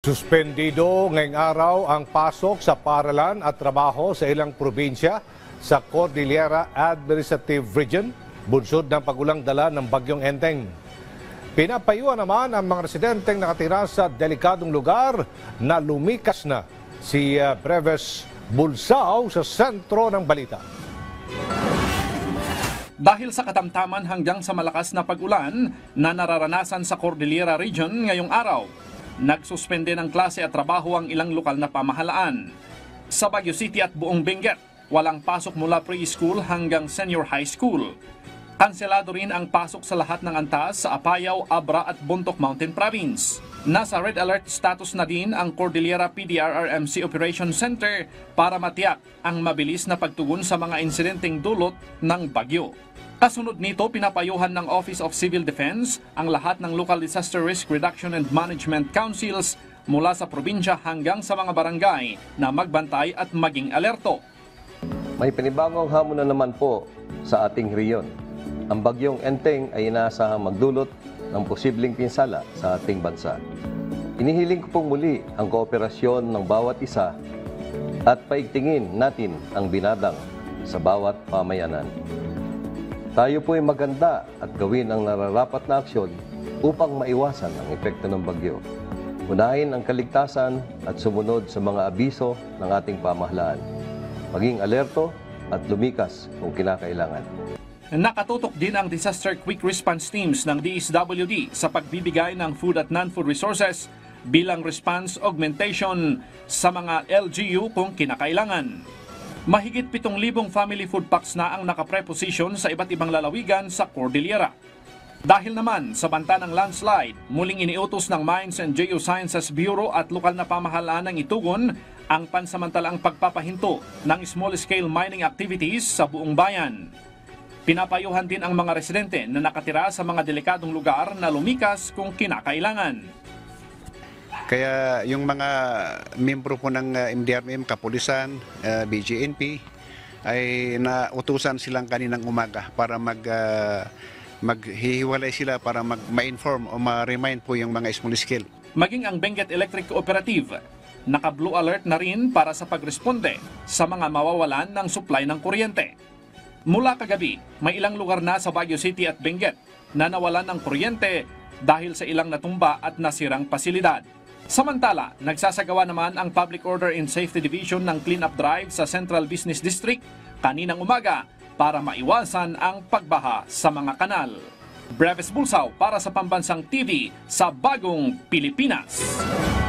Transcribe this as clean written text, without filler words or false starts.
Suspendido ngayong araw ang pasok sa paaralan at trabaho sa ilang probinsya sa Cordillera Administrative Region, bunsod ng pagulang dala ng Bagyong Enteng. Pinapayuhan naman ang mga residenteng nakatira sa delikadong lugar na lumikas na. Si Breves Bulsao sa sentro ng balita. Dahil sa katamtaman hanggang sa malakas na pag-ulan na nararanasan sa Cordillera Region ngayong araw, nagsuspende ng klase at trabaho ang ilang lokal na pamahalaan. Sa Baguio City at buong Benguet, walang pasok mula preschool hanggang senior high school. Kanselado rin ang pasok sa lahat ng antas sa Apayao, Abra at Bontoc Mountain Province. Nasa red alert status na din ang Cordillera PDRRMC Operation Center para matiyak ang mabilis na pagtugon sa mga insidenteng dulot ng bagyo. Kasunod nito, pinapayuhan ng Office of Civil Defense ang lahat ng Local Disaster Risk Reduction and Management Councils mula sa probinsya hanggang sa mga barangay na magbantay at maging alerto. May panibagong hamon na naman po sa ating rehiyon. Ang Bagyong Enteng ay inaasahang magdulot ng posibleng pinsala sa ating bansa. Inihiling ko pong muli ang kooperasyon ng bawat isa at paigtingin natin ang binadang sa bawat pamayanan. Tayo po ay maganda at gawin ang nararapat na aksyon upang maiwasan ang epekto ng bagyo. Unahin ang kaligtasan at sumunod sa mga abiso ng ating pamahalaan. Maging alerto at lumikas kung kinakailangan. Nakatutok din ang Disaster Quick Response Teams ng DSWD sa pagbibigay ng food at non-food resources bilang response augmentation sa mga LGU kung kinakailangan. Mahigit 7,000 family food packs na ang nakapreposisyon sa iba't ibang lalawigan sa Cordillera. Dahil naman sa banta ng landslide, muling iniutos ng Mines and Geosciences Bureau at lokal na pamahalaan ng itugon ang pansamantalang pagpapahinto ng small-scale mining activities sa buong bayan. Pinapayuhan din ang mga residente na nakatira sa mga delikadong lugar na lumikas kung kinakailangan. Kaya yung mga membro po ng MDRM, Kapulisan, BGNP ay nautusan silang kaninang umaga para maghihiwalay sila para ma-inform o ma-remind po yung mga small scale. Maging ang Benguet Electric Cooperative, naka-blue alert na rin para sa pagresponde sa mga mawawalan ng supply ng kuryente. Mula kagabi, may ilang lugar na sa Baguio City at Benguet na nawalan ng kuryente dahil sa ilang natumba at nasirang pasilidad. Samantala, nagsasagawa naman ang Public Order and Safety Division ng clean-up drive sa Central Business District kaninang umaga para maiwasan ang pagbaha sa mga kanal. Breves Bulsao para sa Pambansang TV sa Bagong Pilipinas.